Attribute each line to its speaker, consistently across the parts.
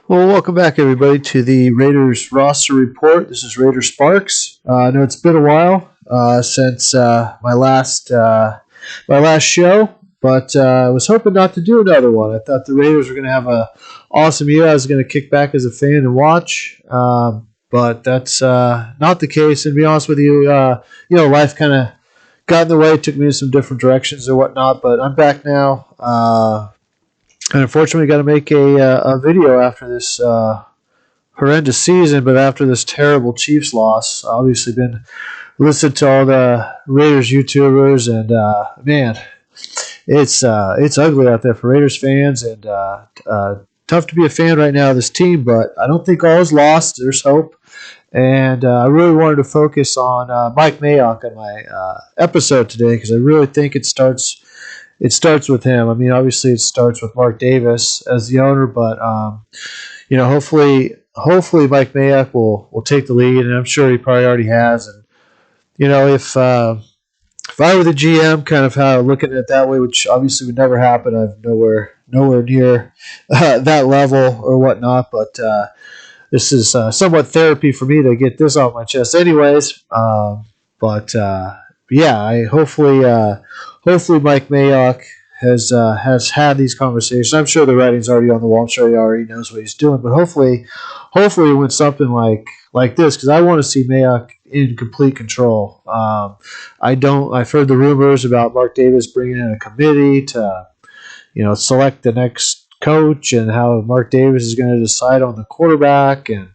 Speaker 1: Well, welcome back, everybody, to the Raiders roster report. This is Raider Sparks. I know it's been a while since my last show, but I was hoping not to do another one. I thought the Raiders were going to have an awesome year. I was going to kick back as a fan and watch, but that's not the case. And to be honest with you, life kind of got in the way, took me in some different directions or whatnot. But I'm back now. And unfortunately, got to make a video after this horrendous season, but after this terrible Chiefs loss. Obviously, been listened to all the Raiders YouTubers, and man, it's ugly out there for Raiders fans, and tough to be a fan right now of this team. But I don't think all is lost. There's hope, and I really wanted to focus on Mike Mayock on my episode today because I really think it starts with him. I mean, obviously it starts with Mark Davis as the owner, but hopefully Mike Mayock will take the lead, and I'm sure he probably already has. And if I were the GM, kind of how looking at it that way, which obviously would never happen. I'm nowhere near that level or whatnot, but this is somewhat therapy for me to get this off my chest, anyways. Hopefully Mike Mayock has had these conversations. I'm sure the writing's already on the wall. I'm sure he already knows what he's doing. But hopefully when something like this, because I want to see Mayock in complete control. I've heard the rumors about Mark Davis bringing in a committee to select the next coach and how Mark Davis is going to decide on the quarterback and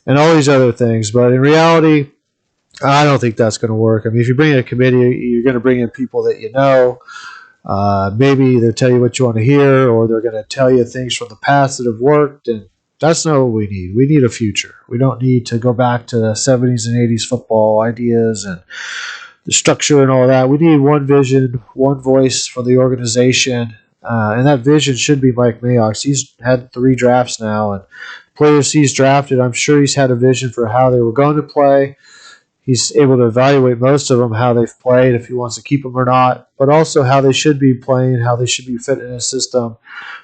Speaker 1: all these other things. But in reality, I don't think that's going to work. I mean, if you bring in a committee, you're going to bring in people that you know. Maybe they'll tell you what you want to hear, or they're going to tell you things from the past that have worked, and that's not what we need. We need a future. We don't need to go back to the 70s and 80s football ideas and the structure and all that. We need one vision, one voice for the organization, and that vision should be Mike Mayock. He's had 3 drafts now, and players he's drafted, I'm sure he's had a vision for how they were going to play. He's able to evaluate most of them, how they've played, if he wants to keep them or not, but also how they should be playing, how they should be fit in his system,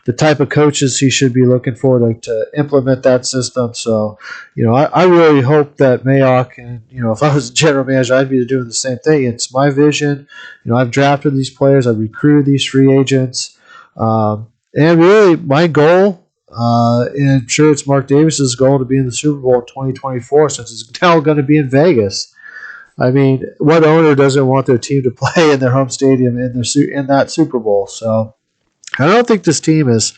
Speaker 1: the type of coaches he should be looking for to implement that system. So, I really hope that Mayock, and, if I was a general manager, I'd be doing the same thing. It's my vision. I've drafted these players. I've recruited these free agents. And really, my goal, and I'm sure it's Mark Davis's goal, to be in the Super Bowl in 2024, since it's now going to be in Vegas. I mean, what owner doesn't want their team to play in their home stadium in that Super Bowl? So I don't think this team is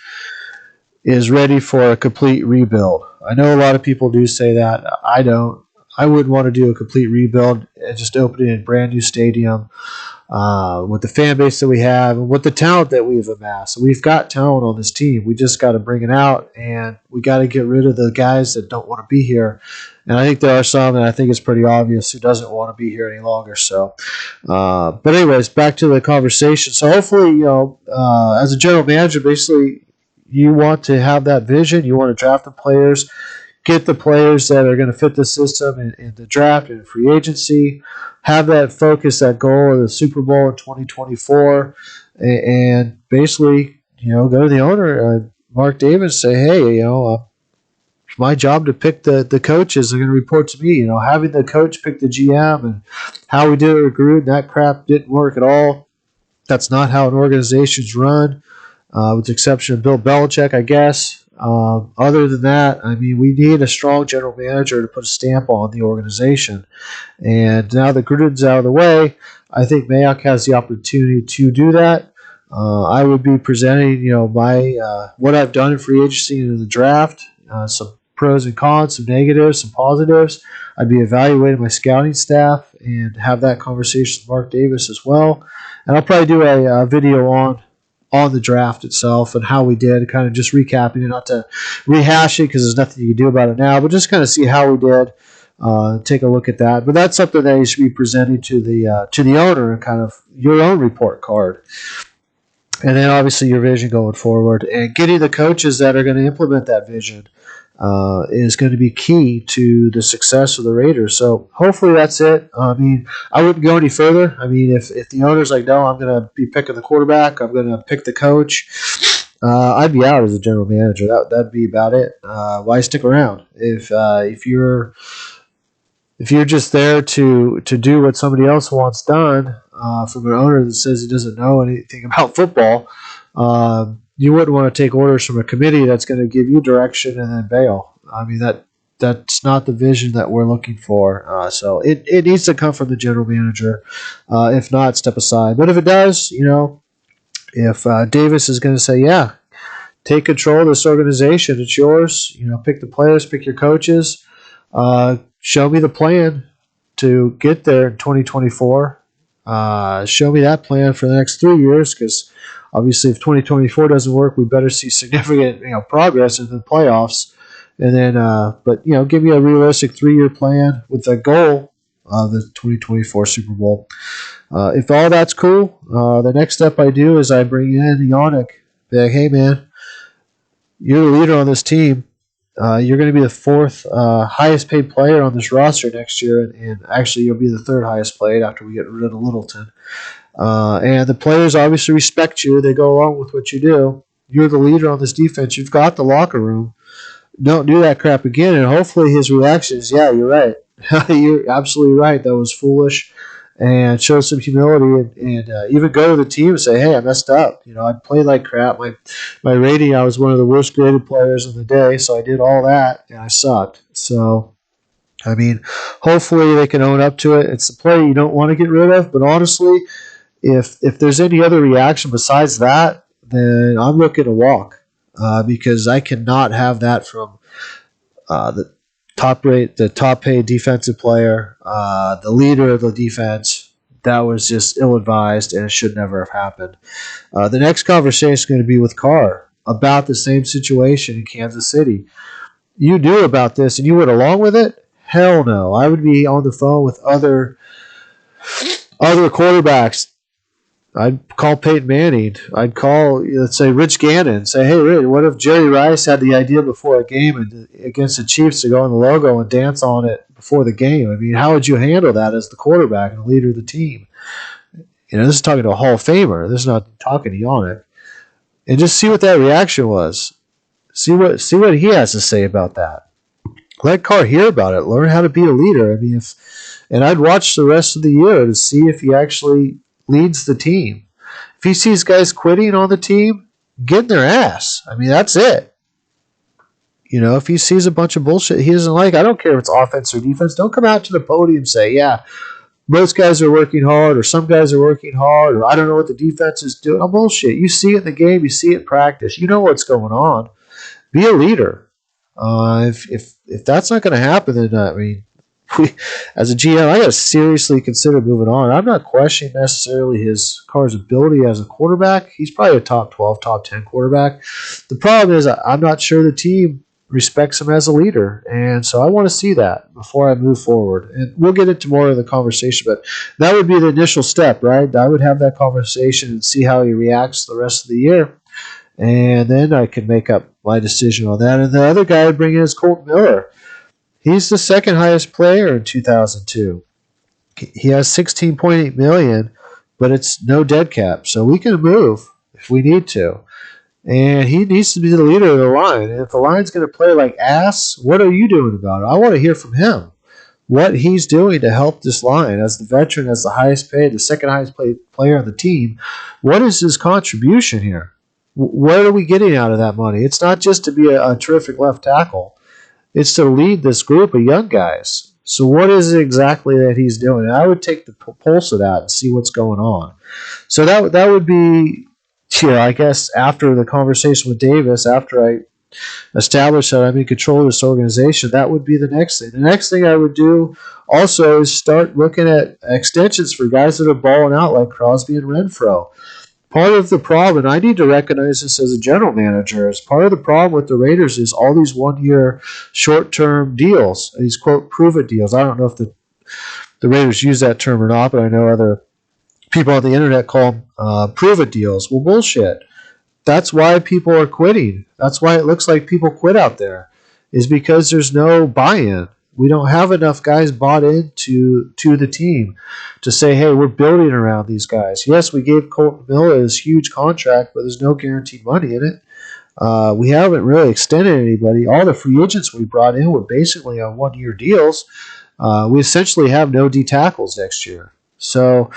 Speaker 1: ready for a complete rebuild. I know a lot of people do say that. I don't. I wouldn't want to do a complete rebuild and just open it in a brand new stadium with the fan base that we have and with the talent that we've amassed. We've got talent on this team. We just got to bring it out, and we got to get rid of the guys that don't want to be here. And I think there are some, and I think it's pretty obvious, who doesn't want to be here any longer. So, but anyways, back to the conversation. So hopefully, as a general manager, basically, you want to have that vision. You want to draft the players, get the players that are going to fit the system in the draft and free agency, have that focus, that goal of the Super Bowl in 2024, and basically, go to the owner, Mark Davis, say, hey, it's my job to pick the coaches. They're going to report to me. Having the coach pick the GM and how we did it with Gruden, that crap didn't work at all. That's not how an organization's run, with the exception of Bill Belichick, I guess. Other than that, I mean, we need a strong general manager to put a stamp on the organization. And now that Gruden's out of the way, I think Mayock has the opportunity to do that. I would be presenting, my what I've done in free agency and in the draft, some pros and cons, some negatives, some positives. I'd be evaluating my scouting staff and have that conversation with Mark Davis as well. And I'll probably do a video on the draft itself and how we did, kind of just recapping it, not to rehash it because there's nothing you can do about it now, but just kind of see how we did, take a look at that. But that's something that you should be presenting to the owner and kind of your own report card. And then obviously your vision going forward and getting the coaches that are going to implement that vision is going to be key to the success of the Raiders. So hopefully that's it. I mean, I wouldn't go any further. I mean, if the owner's like, no, I'm going to be picking the quarterback, I'm going to pick the coach, I'd be out as a general manager. That'd be about it. Why stick around if you're just there to do what somebody else wants done from an owner that says he doesn't know anything about football? You wouldn't want to take orders from a committee that's going to give you direction and then bail. I mean that's not the vision that we're looking for. So it needs to come from the general manager. If not, step aside. But if it does, if Davis is going to say, yeah, take control of this organization, it's yours. Pick the players, pick your coaches. Show me the plan to get there in 2024. Show me that plan for the next 3 years, because obviously if 2024 doesn't work, we better see significant progress in the playoffs. And then, but give me a realistic 3-year plan with the goal of the 2024 Super Bowl. If all that's cool, the next step I do is I bring in Yannick. Be like, hey man, you're the leader on this team. You're going to be the 4th highest paid player on this roster next year, and actually you'll be the 3rd highest paid after we get rid of Littleton. And the players obviously respect you. They go along with what you do. You're the leader on this defense. You've got the locker room. Don't do that crap again. And hopefully his reaction is, yeah, you're right. You're absolutely right. That was foolish. And show some humility and even go to the team and say, hey, I messed up. I played like crap. My rating, I was one of the worst graded players of the day, so I did all that, and I sucked. So, I mean, hopefully they can own up to it. It's a player you don't want to get rid of, but honestly, if there's any other reaction besides that, then I'm looking to walk because I cannot have that from the top paid defensive player, the leader of the defense. That was just ill-advised, and it should never have happened. The next conversation is going to be with Carr about the same situation in Kansas City. You knew about this, and you went along with it? Hell no. I would be on the phone with other quarterbacks. I'd call Peyton Manning. I'd call, let's say, Rich Gannon. Say, hey, Rich, what if Jerry Rice had the idea before a game against the Chiefs to go on the logo and dance on it before the game? I mean, how would you handle that as the quarterback and the leader of the team? This is talking to a Hall of Famer. This is not talking to Yannick. And just see what that reaction was. See what he has to say about that. Let Carr hear about it. Learn how to be a leader. I mean, and I'd watch the rest of the year to see if he actually leads the team. If he sees guys quitting on the team, get in their ass. I mean, that's it. If he sees a bunch of bullshit he doesn't like, I don't care if it's offense or defense, don't come out to the podium and say, yeah, most guys are working hard, or some guys are working hard, or I don't know what the defense is doing. Oh, bullshit. You see it in the game, you see it in practice. You know what's going on. Be a leader. If that's not going to happen, then I mean, as a GM, I got to seriously consider moving on. I'm not questioning necessarily his Carr's ability as a quarterback. He's probably a top 12, top 10 quarterback. The problem is I'm not sure the team respects him as a leader, and so I want to see that before I move forward. And we'll get into more of the conversation, but that would be the initial step, right? I would have that conversation and see how he reacts the rest of the year, and then I can make up my decision on that. And the other guy I'd bring in is Colt Miller. He's the 2nd highest player in 2002. He has $16.8 million, but it's no dead cap, so we can move if we need to. And he needs to be the leader of the line. And if the line's going to play like ass, what are you doing about it? I want to hear from him what he's doing to help this line as the veteran, as the highest paid, the 2nd highest paid player on the team. What is his contribution here? What are we getting out of that money? It's not just to be a terrific left tackle. It's to lead this group of young guys. So what is it exactly that he's doing? And I would take the pulse of that and see what's going on. So that would be, I guess, after the conversation with Davis, after I establish that I'm in control of this organization, that would be the next thing. The next thing I would do also is start looking at extensions for guys that are balling out like Crosby and Renfro. Part of the problem, and I need to recognize this as a general manager, is part of the problem with the Raiders is all these one-year short-term deals, these, quote, prove-it deals. I don't know if the Raiders use that term or not, but I know other people on the internet call them prove-it deals. Well, bullshit. That's why people are quitting. That's why it looks like people quit out there, is because there's no buy-in. We don't have enough guys bought into the team to say, hey, we're building around these guys. Yes, we gave Colt Miller his huge contract, but there's no guaranteed money in it. We haven't really extended anybody. All the free agents we brought in were basically on 1-year deals. We essentially have no D tackles next year. So,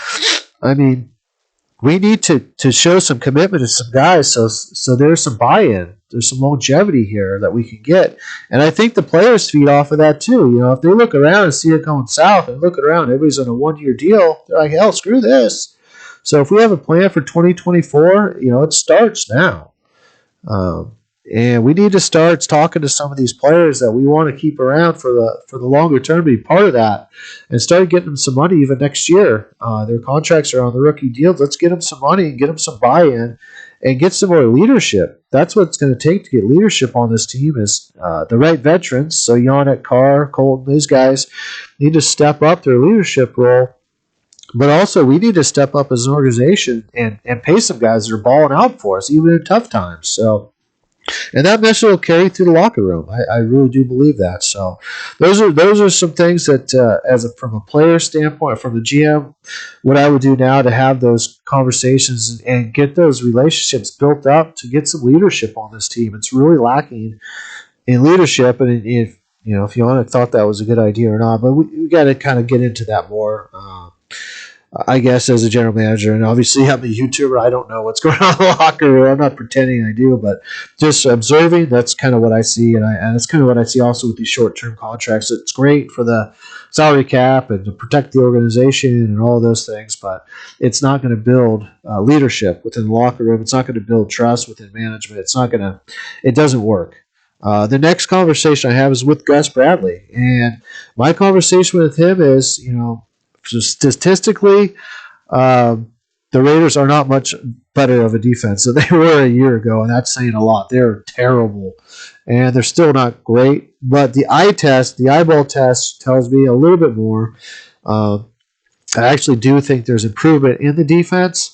Speaker 1: I mean, we need to show some commitment to some guys so there's some buy-in. There's some longevity here that we can get. And I think the players feed off of that too. You know, if they look around and see it going south and look around, everybody's on a 1-year deal, they're like, hell, screw this. So if we have a plan for 2024, you know, it starts now. And we need to start talking to some of these players that we want to keep around for the longer term to be part of that, and start getting them some money even next year. Their contracts are on the rookie deals. Let's get them some money and get them some buy-in, and get some more leadership. That's what it's going to take to get leadership on this team is the right veterans. So Yannick, Carr, Colt, these guys need to step up their leadership role. But also, we need to step up as an organization and pay some guys that are balling out for us, even in tough times. So, and that message will carry through the locker room. I really do believe that. So, those are some things that, from a player standpoint, from the GM, what I would do now to have those conversations and get those relationships built up to get some leadership on this team. It's really lacking in leadership, and if Yannick thought that was a good idea or not, but we got to kind of get into that more. I guess as a general manager, and obviously I'm a YouTuber, I don't know what's going on in the locker room. I'm not pretending I do, but just observing, that's kind of what I see, and that's kind of what I see also with these short-term contracts. It's great for the salary cap and to protect the organization and all those things, but it's not going to build leadership within the locker room. It's not going to build trust within management. It doesn't work. The next conversation I have is with Gus Bradley, and my conversation with him is, statistically, the Raiders are not much better of a defense than they were a year ago, and that's saying a lot. They're terrible, and they're still not great. But the eyeball test tells me a little bit more. I actually do think there's improvement in the defense.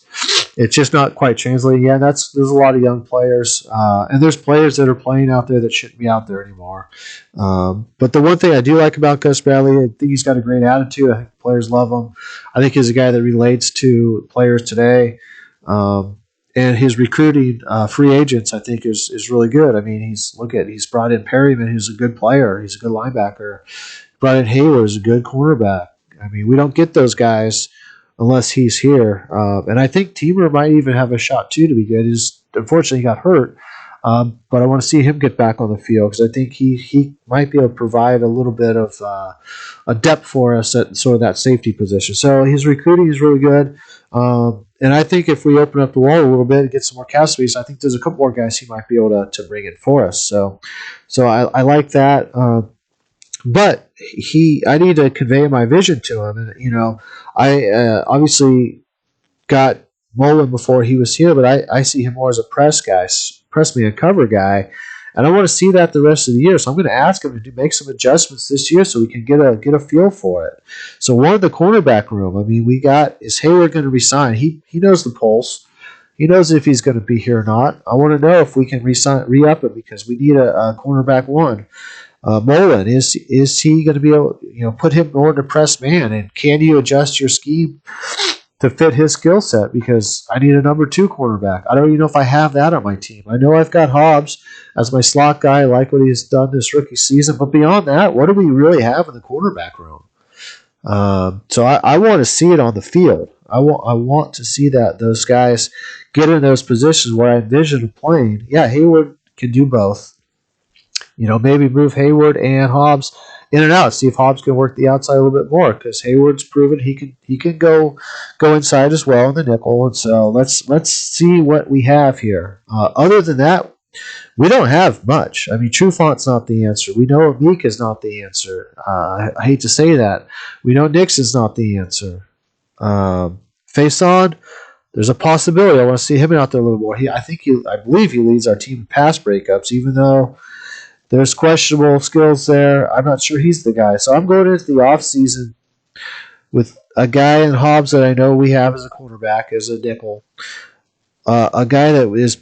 Speaker 1: It's just not quite translating yet. There's a lot of young players, and there's players that are playing out there that shouldn't be out there anymore. But the one thing I do like about Gus Bradley, I think he's got a great attitude. I think players love him. I think he's a guy that relates to players today. And his recruiting free agents, I think, is really good. I mean, he's brought in Perryman, who's a good player. He's a good linebacker. Brought in Hayward, who's a good cornerback. I mean, we don't get those guys unless he's here. And I think Teamer might even have a shot, too, to be good. Unfortunately, he got hurt. But I want to see him get back on the field because I think he might be able to provide a little bit of a depth for us at sort of that safety position. So his recruiting is really good. And I think if we open up the wall a little bit and get some more cap space, I think there's a couple more guys he might be able to bring in for us. So I like that. But I need to convey my vision to him. And, I obviously got Mullen before he was here, but I see him more as a press man, cover guy. And I want to see that the rest of the year. So I'm going to ask him to make some adjustments this year so we can get a feel for it. So one of the cornerback room, I mean, is Hayward going to resign? He knows the pulse. He knows if he's going to be here or not. I want to know if we can re-up him because we need a cornerback one. Mullen, is he going to be able put him more in a press man? And can you adjust your scheme to fit his skill set? Because I need a number 2 cornerback. I don't even know if I have that on my team. I know I've got Hobbs as my slot guy. I like what he's done this rookie season. But beyond that, what do we really have in the cornerback room? So I want to see it on the field. I want to see that those guys get in those positions where I envision them playing. Yeah, Hayward can do both. Maybe move Hayward and Hobbs in and out. See if Hobbs can work the outside a little bit more because Hayward's proven he can go inside as well in the nickel. And so let's see what we have here. Other than that, we don't have much. I mean, Trufant's not the answer. We know Meek is not the answer. I hate to say that. We know Nixon's not the answer. Faison, there's a possibility. I want to see him out there a little more. I believe he leads our team in pass breakups, even though there's questionable skills there. I'm not sure he's the guy. So I'm going into the offseason with a guy in Hobbs that I know we have as a cornerback, as a nickel. A guy that is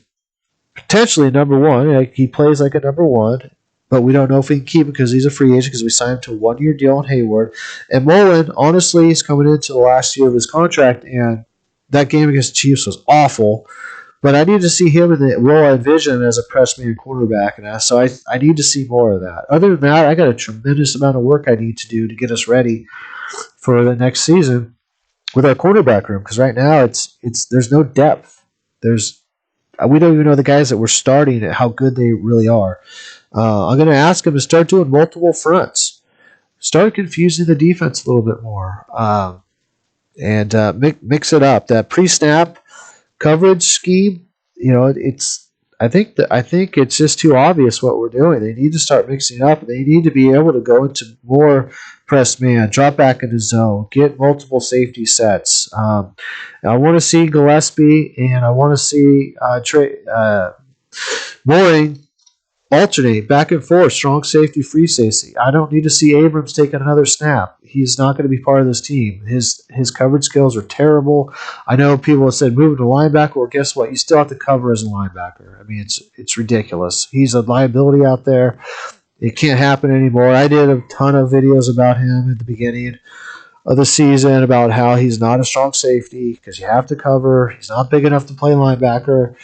Speaker 1: potentially number 1. Like, he plays like a number 1, but we don't know if we can keep him because he's a free agent because we signed him to a 1-year deal on Hayward. And Mullen, honestly, he's coming into the last year of his contract, and that game against the Chiefs was awful. But I need to see him in the role I envision as a press man quarterback, and so I need to see more of that. Other than that, I got a tremendous amount of work I need to do to get us ready for the next season with our quarterback room, because right now it's there's no depth. We don't even know the guys that we're starting how good they really are. I'm going to ask them to start doing multiple fronts, start confusing the defense a little bit more, and mix it up. That pre-snap coverage scheme, I think it's just too obvious what we're doing. They need to start mixing it up. They need to be able to go into more press man, drop back into zone, get multiple safety sets. I want to see Gillespie and I want to see Mooring alternate back and forth, strong safety, free safety. I don't need to see Abrams taking another snap. He's not going to be part of this team. His coverage skills are terrible. I know people have said move him to linebacker. Well, guess what? You still have to cover as a linebacker. I mean, it's ridiculous. He's a liability out there. It can't happen anymore. I did a ton of videos about him at the beginning of the season about how he's not a strong safety because you have to cover. He's not big enough to play linebacker.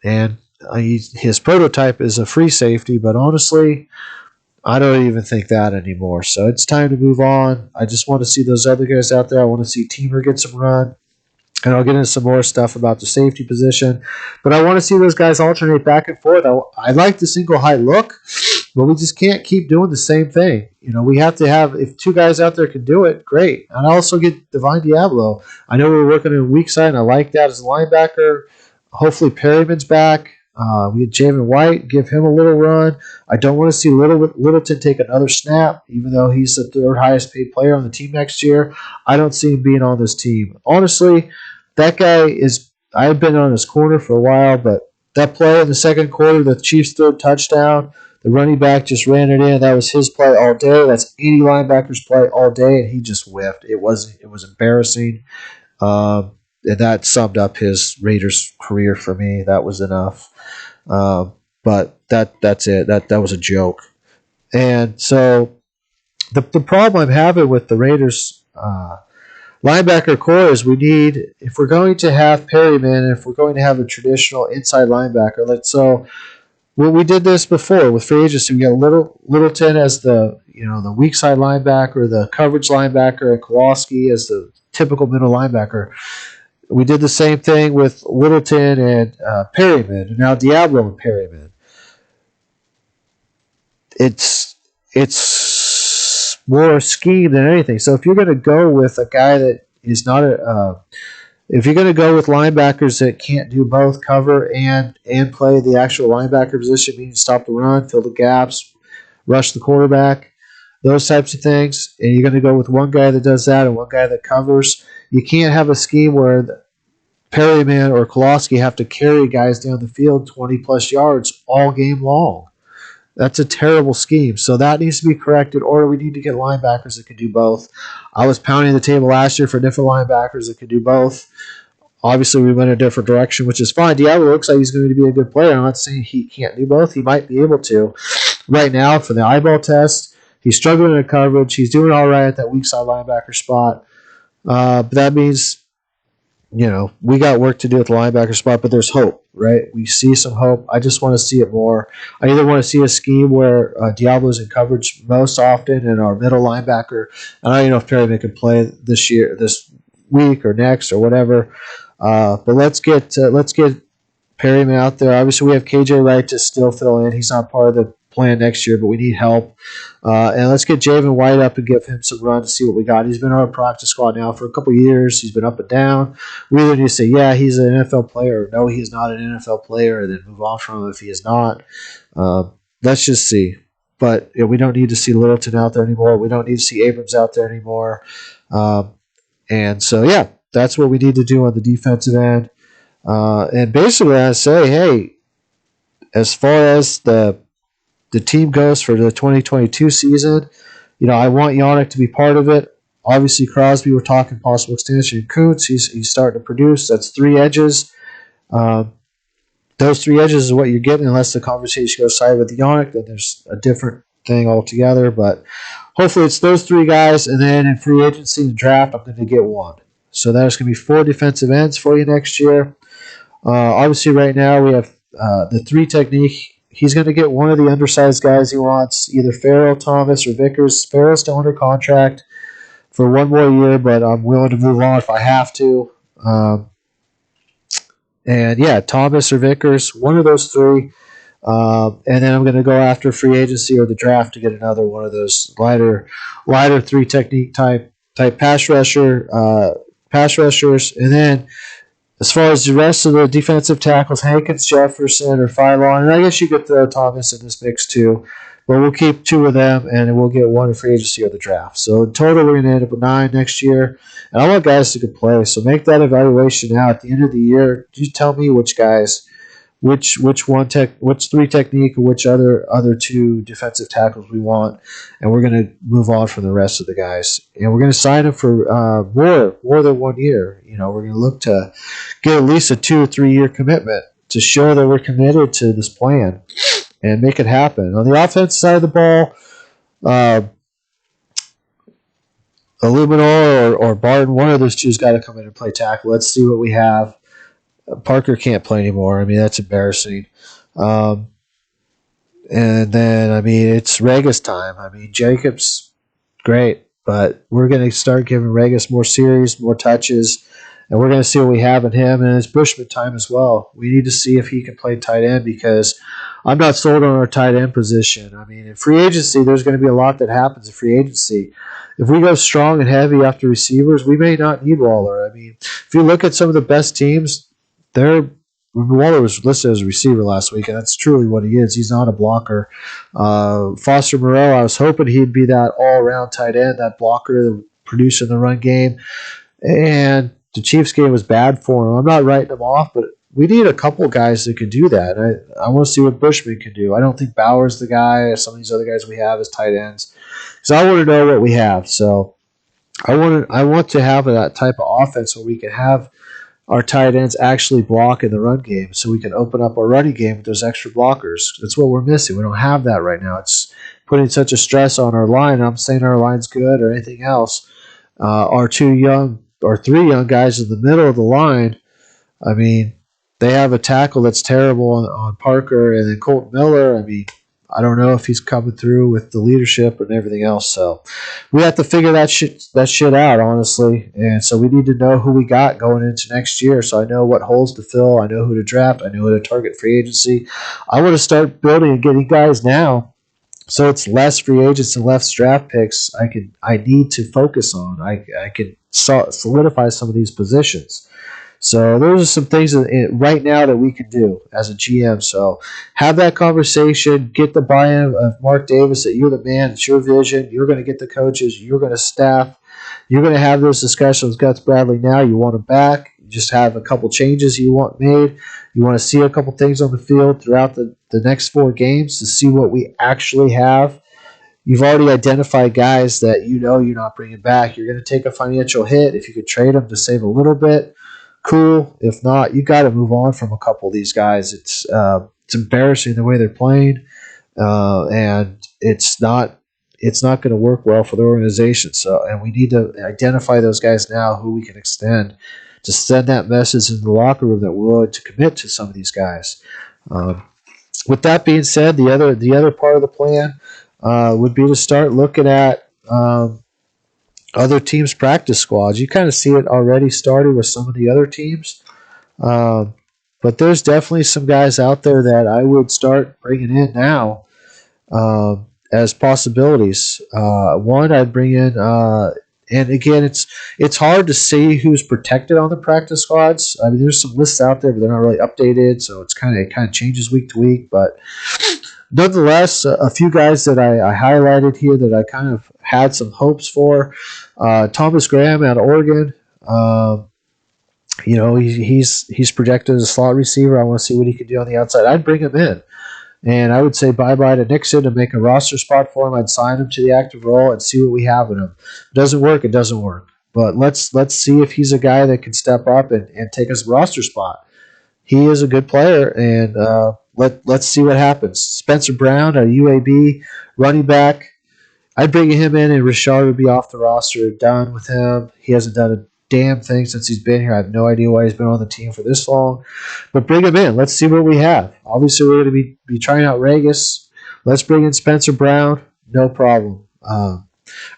Speaker 1: And his prototype is a free safety, but honestly, I don't even think that anymore. So it's time to move on. I just want to see those other guys out there. I want to see Teamer get some run. And I'll get into some more stuff about the safety position. But I want to see those guys alternate back and forth. I like the single high look, but we just can't keep doing the same thing. We have to have, if two guys out there can do it, great. And I also get Divine Diablo. I know we're working in weak side, and I like that as a linebacker. Hopefully Perryman's back. We had Jamin White, give him a little run. I don't want to see Littleton take another snap, even though he's the third highest paid player on the team next year. I don't see him being on this team. Honestly, that guy is – I have been on his corner for a while, but that play in the second quarter, the Chiefs' third touchdown, the running back just ran it in. That was his play all day. That's 80 linebackers' play all day, and he just whiffed. It was embarrassing. And that summed up his Raiders career for me. That was enough. But that's it. That was a joke. And so the problem I'm having with the Raiders linebacker core is we need, if we're going to have Perryman, if we're going to have a traditional inside linebacker, we did this before with free agency. We got Littleton as the weak side linebacker, the coverage linebacker, and Kowalski as the typical middle linebacker. We did the same thing with Littleton and Perryman, and now Diablo and Perryman. It's more scheme than anything. So if you're going to go with a guy that is not if you're going to go with linebackers that can't do both cover and play the actual linebacker position, meaning stop the run, fill the gaps, rush the quarterback, those types of things, and you're going to go with one guy that does that and one guy that covers, you can't have a scheme where Perryman or Kowalski have to carry guys down the field 20-plus yards all game long. That's a terrible scheme. So that needs to be corrected, or we need to get linebackers that can do both. I was pounding the table last year for different linebackers that can do both. Obviously, we went a different direction, which is fine. Diablo looks like he's going to be a good player. I'm not saying he can't do both. He might be able to. Right now, for the eyeball test, he's struggling in coverage. He's doing all right at that weak side linebacker spot. But that means, we got work to do at the linebacker spot, but there's hope, right? We see some hope. I just want to see it more. I either want to see a scheme where Diablo's in coverage most often and our middle linebacker. I don't even know if Perryman can play this week or next or whatever. But let's get Perryman out there. Obviously, we have KJ Wright to still fill in. He's not part of the plan next year, but we need help. And let's get Jamin White up and give him some run to see what we got. He's been on our practice squad now for a couple of years. He's been up and down. We either need to say, yeah, he's an NFL player, or no, he's not an NFL player, and then move on from him if he is not. Let's just see. But we don't need to see Littleton out there anymore. We don't need to see Abrams out there anymore. And so, yeah, that's what we need to do on the defensive end. And basically, I say, hey, as far as the team goes for the 2022 season, I want Yannick to be part of it. Obviously, Crosby, we're talking possible extension. Kuntz, he's starting to produce. That's 3 edges. Those 3 edges is what you're getting, unless the conversation goes side with Yannick, then there's a different thing altogether. But hopefully it's those 3 guys, and then in free agency and draft, I'm going to get 1. So there's going to be 4 defensive ends for you next year. Obviously, right now we have the 3 technique. He's going to get one of the undersized guys he wants, either Farrell, Thomas, or Vickers. Farrell's still under contract for one more year, but I'm willing to move on if I have to. And yeah, Thomas or Vickers, one of those 3. And then I'm going to go after free agency or the draft to get another one of those lighter 3 technique type pass rushers. And then as far as the rest of the defensive tackles, Hankins, Jefferson, or Phylon, and I guess you could throw Thomas in this mix too. But we'll keep 2 of them, and we'll get 1 in free agency or the draft. So in total, we're going to end up with 9 next year. And I want guys to could play. So make that evaluation now at the end of the year. You tell me which guys, which 3 technique, or which other 2 defensive tackles we want, and we're going to move on from the rest of the guys. And we're going to sign them for more than 1 year. We're going to look to get at least a 2 or 3 year commitment to show that we're committed to this plan and make it happen. On the offensive side of the ball, Illuminor or Barton, one of those 2's got to come in and play tackle. Let's see what we have. Parker can't play anymore. I mean, that's embarrassing. And then, it's Regis time. Jacobs, great, but we're going to start giving Regis more series, more touches, and we're going to see what we have in him. And it's Bushman time as well. We need to see if he can play tight end because I'm not sold on our tight end position. In free agency, there's going to be a lot that happens in free agency. If we go strong and heavy after receivers, we may not need Waller. If you look at some of the best teams, Waller was listed as a receiver last week, and that's truly what he is. He's not a blocker. Foster Moreau, I was hoping he'd be that all-around tight end, that blocker that produce in the run game. And the Chiefs game was bad for him. I'm not writing him off, but we need a couple guys that can do that. I want to see what Bushman can do. I don't think Bauer's the guy or some of these other guys we have as tight ends. So I want to know what we have. So I want to have that type of offense where we can have our tight ends actually block in the run game so we can open up our running game with those extra blockers. That's what we're missing. We don't have that right now. It's putting such a stress on our line. I'm saying our line's good or anything else. Our 3 young guys in the middle of the line, they have a tackle that's terrible on Parker, and then Colt Miller, I don't know if he's coming through with the leadership and everything else. So we have to figure that shit out, honestly. And so we need to know who we got going into next year. So I know what holes to fill. I know who to draft. I know who to target free agency. I want to start building and getting guys now. So it's less free agents and less draft picks I need to focus on. I can solidify some of these positions. So those are some things right now that we can do as a GM. So have that conversation, get the buy-in of Mark Davis that you're the man, it's your vision, you're going to get the coaches, you're going to staff, you're going to have those discussions with Gus Bradley now, you want him back, you just have a couple changes you want made, you want to see a couple things on the field throughout the next 4 games to see what we actually have. You've already identified guys that you're not bringing back. You're going to take a financial hit if you could trade them to save a little bit. Cool. If not, you got to move on from a couple of these guys. It's embarrassing the way they're playing, and it's not going to work well for the organization. So, and we need to identify those guys now who we can extend to send that message in the locker room that we're willing to commit to some of these guys. With that being said, the other part of the plan would be to start looking at other teams' practice squads. You kind of see it already started with some of the other teams. But there's definitely some guys out there that I would start bringing in now as possibilities. One, I'd bring in, and again, it's hard to see who's protected on the practice squads. There's some lists out there, but they're not really updated, so it kind of changes week to week. But nonetheless, a few guys that I highlighted here that I kind of had some hopes for. Thomas Graham out of Oregon. He's projected as a slot receiver. I want to see what he can do on the outside. I'd bring him in. And I would say bye-bye to Nixon to make a roster spot for him. I'd sign him to the active role and see what we have in him. If it doesn't work, it doesn't work. But let's see if he's a guy that can step up and take us a roster spot. He is a good player, and let's see what happens. Spencer Brown, a UAB running back. I'd bring him in, and Richard would be off the roster. Done with him. He hasn't done damn thing since he's been here. I have no idea why he's been on the team for this long. But bring him in. Let's see what we have. Obviously, we're going to be trying out Regis. Let's bring in Spencer Brown. No problem.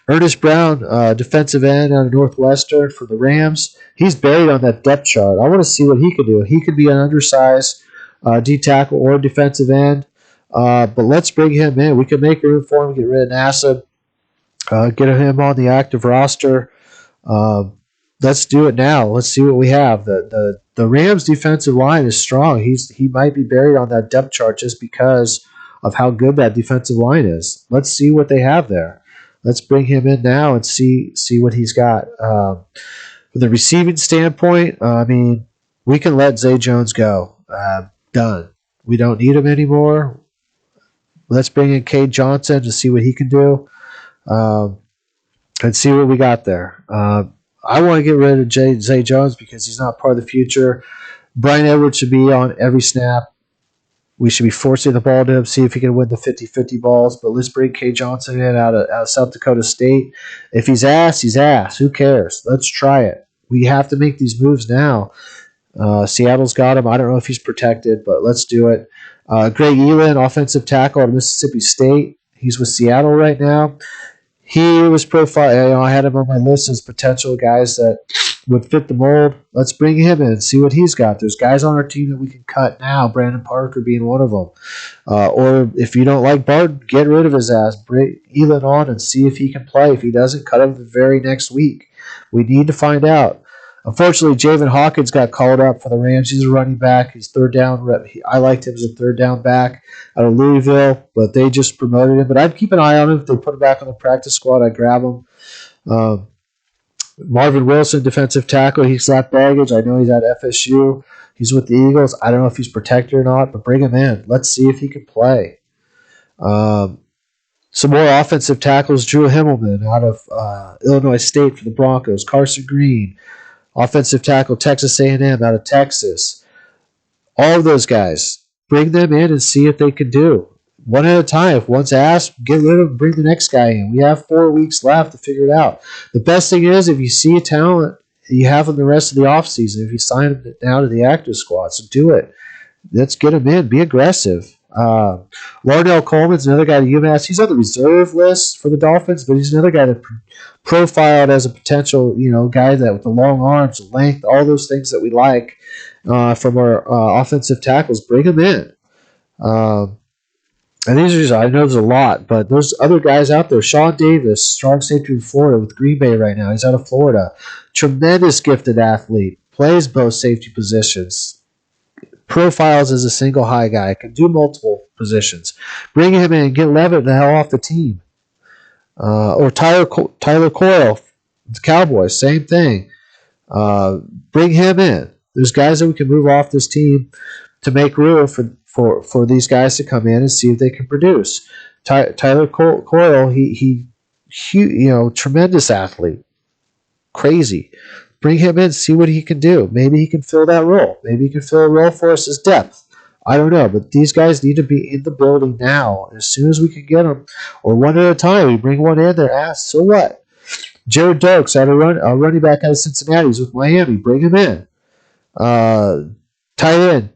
Speaker 1: Ernest Brown, defensive end out of Northwestern for the Rams. He's buried on that depth chart. I want to see what he could do. He could be an undersized D tackle or defensive end. But let's bring him in. We can make room for him, get rid of Nassib, get him on the active roster. Let's do it now. Let's see what we have. The Rams' defensive line is strong. He might be buried on that depth chart just because of how good that defensive line is. Let's see what they have there. Let's bring him in now and see what he's got. From the receiving standpoint, we can let Zay Jones go. Done. We don't need him anymore. Let's bring in Cade Johnson to see what he can do and see what we got there. I want to get rid of Zay Jones because he's not part of the future. Brian Edwards should be on every snap. We should be forcing the ball to him, see if he can win the 50-50 balls. But let's bring Cade Johnson in out of South Dakota State. If he's ass, he's ass. Who cares? Let's try it. We have to make these moves now. Seattle's got him. I don't know if he's protected, but let's do it. Greg Elan, offensive tackle at Mississippi State. He's with Seattle right now. He was profiled. I had him on my list as potential guys that would fit the mold. Let's bring him in and see what he's got. There's guys on our team that we can cut now, Brandon Parker being one of them. Or if you don't like Barton, get rid of his ass. Bring Elan on and see if he can play. If he doesn't, cut him the very next week. We need to find out. Unfortunately, Javen Hawkins got called up for the Rams. He's a running back. He's third down. I liked him as a third down back out of Louisville, but they just promoted him. But I'd keep an eye on him. If they put him back on the practice squad, I'd grab him. Marvin Wilson, defensive tackle. He's got baggage. I know he's at FSU. He's with the Eagles. I don't know if he's protected or not, but bring him in. Let's see if he can play. Some more offensive tackles. Drew Himmelman out of Illinois State for the Broncos. Carson Green, offensive tackle, Texas A&M out of Texas. All of those guys, bring them in and see if they can do. One at a time. If one's asked, get rid of them, bring the next guy in. We have 4 weeks left to figure it out. The best thing is if you see a talent, you have them the rest of the offseason. If you sign them down to the active squad, so do it. Let's get them in. Be aggressive. Larnell Coleman's another guy to UMass. He's on the reserve list for the Dolphins, but he's another guy that profiled as a potential, guy that with the long arms, length, all those things that we like from our offensive tackles. Bring him in. And these are just, I know there's a lot, but there's other guys out there. Sean Davis, strong safety in Florida with Green Bay right now. He's out of Florida. Tremendous gifted athlete. Plays both safety positions. Profiles as a single high guy. Can do multiple positions. Bring him in. Get Levitt the hell off the team. Or Tyler Coyle, the Cowboys. Same thing. Bring him in. There's guys that we can move off this team to make room for these guys to come in and see if they can produce. Tyler Coyle, he tremendous athlete. Crazy. Bring him in, see what he can do. Maybe he can fill that role. Maybe he can fill a role for us as depth. I don't know, but these guys need to be in the building now. As soon as we can get them, or one at a time, we bring one in, they're asked, so what? Jared Dokes, a running back out of Cincinnati, he's with Miami. Bring him in. Tight end,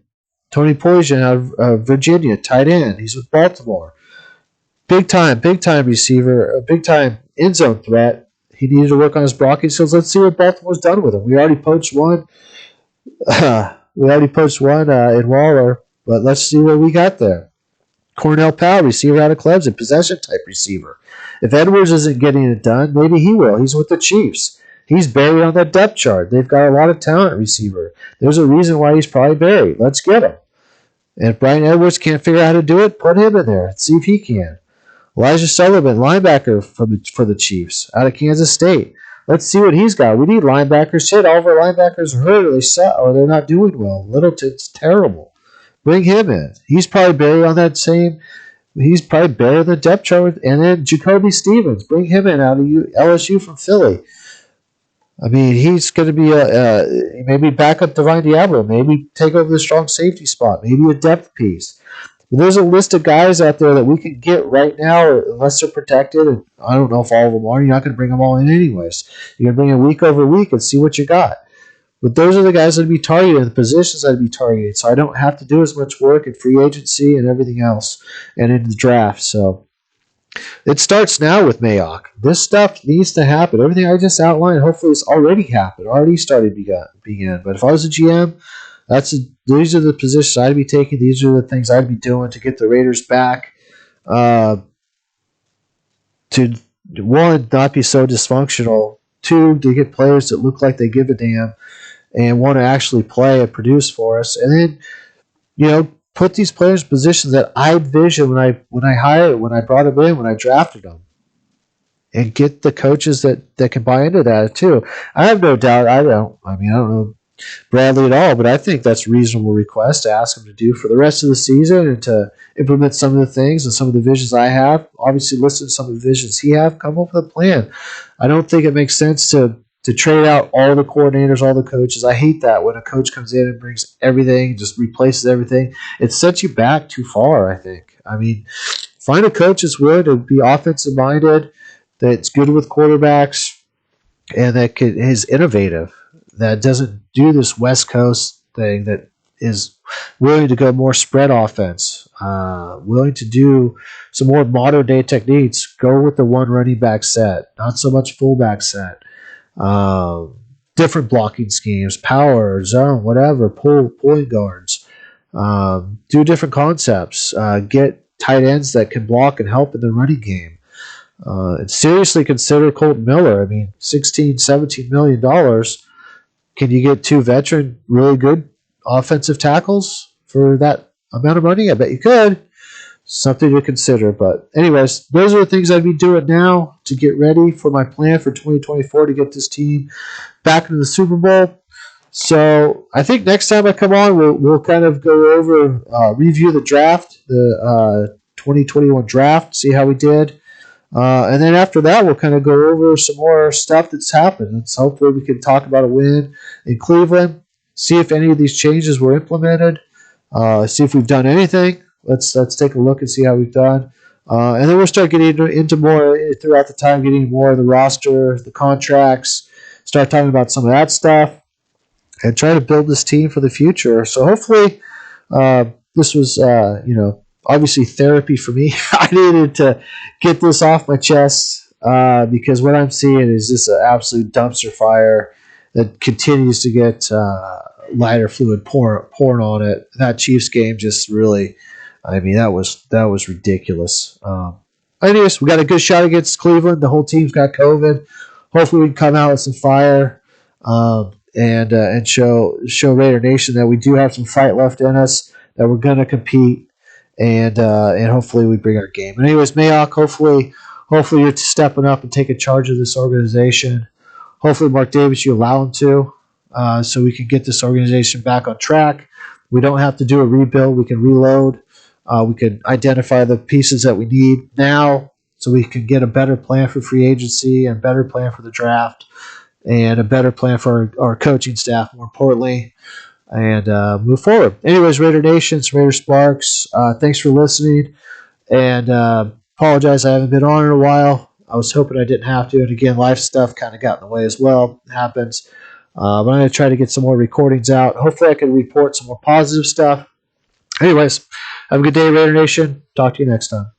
Speaker 1: Tony Poison out of Virginia, tight end. He's with Baltimore. Big time receiver, a big time end zone threat. He needed to work on his blocking skills. Let's see what Baltimore's done with him. We already poached one. In Waller, but let's see what we got there. Cornell Powell, receiver out of Clemson, possession type receiver. If Edwards isn't getting it done, maybe he will. He's with the Chiefs. He's buried on that depth chart. They've got a lot of talent at receiver. There's a reason why he's probably buried. Let's get him. And if Brian Edwards can't figure out how to do it, put him in there and see if he can. Elijah Sullivan, linebacker for the Chiefs out of Kansas State. Let's see what he's got. We need linebackers. Shit, all of our linebackers are hurt or they're not doing well. Littleton's terrible. Bring him in. He's probably buried on that same. He's probably buried in the depth chart. And then Jacoby Stevens. Bring him in out of LSU from Philly. I mean, he's going to be maybe back up Divine Diablo. Maybe take over the strong safety spot. Maybe a depth piece. There's a list of guys out there that we can get right now, unless they're protected. And I don't know if all of them are. You're not going to bring them all in anyways. You're going to bring in week over week and see what you got. But those are the guys that would be targeted, the positions that would be targeted. So I don't have to do as much work in free agency and everything else and in the draft. So it starts now with Mayock. This stuff needs to happen. Everything I just outlined, hopefully, it's already happened, already started begin. But if I was a GM, these are the positions I'd be taking. These are the things I'd be doing to get the Raiders back. To one, not be so dysfunctional. Two, to get players that look like they give a damn and want to actually play and produce for us. And then, put these players in positions that I envisioned when I brought them in, when I drafted them. And get the coaches that can buy into that too. I have no doubt. I don't know Bradley at all, but I think that's a reasonable request to ask him to do for the rest of the season and to implement some of the things and some of the visions I have. Obviously, listen to some of the visions he have. Come up with a plan. I don't think it makes sense to trade out all the coordinators, all the coaches. I hate that when a coach comes in and brings everything, just replaces everything. It sets you back too far, I think. I mean, find a coach that's willing to be offensive minded, that's good with quarterbacks, and that is innovative, that doesn't do this West Coast thing, that is willing to go more spread offense, willing to do some more modern day techniques, go with the one running back set, not so much fullback set. Different blocking schemes, power, zone, whatever, pulling guards, do different concepts, get tight ends that can block and help in the running game. And seriously consider Colt Miller. I mean, $16, $17 million. Can you get two veteran, really good offensive tackles for that amount of money? I bet you could. Something to consider. But anyways, those are the things I'd be doing now to get ready for my plan for 2024 to get this team back into the Super Bowl. So I think next time I come on, we'll kind of go over, review the draft, the 2021 draft, see how we did. And then after that, we'll kind of go over some more stuff that's happened. And so hopefully we can talk about a win in Cleveland, see if any of these changes were implemented, see if we've done anything. Let's take a look and see how we've done. And then we'll start getting into more throughout the time, getting more of the roster, the contracts, start talking about some of that stuff, and try to build this team for the future. So hopefully this was, obviously therapy for me. I needed to get this off my chest because what I'm seeing is just an absolute dumpster fire that continues to get lighter fluid pouring on it. That Chiefs game just really, that was ridiculous. Anyways, we got a good shot against Cleveland. The whole team's got COVID. Hopefully we can come out with some fire and show Raider Nation that we do have some fight left in us, that we're going to compete, and hopefully we bring our game. But anyways, Mayock, hopefully you're stepping up and taking charge of this organization. Hopefully, Mark Davis, you allow him to, so we can get this organization back on track. We don't have to do a rebuild. We can reload. We can identify the pieces that we need now so we can get a better plan for free agency and better plan for the draft and a better plan for our coaching staff, more importantly, and move forward. Anyways, Raider Nation, Raider Sparks, thanks for listening. And apologize I haven't been on in a while. I was hoping I didn't have to. And again, life stuff kind of got in the way as well. It happens. But I'm going to try to get some more recordings out. Hopefully I can report some more positive stuff. Anyways, have a good day, Raider Nation. Talk to you next time.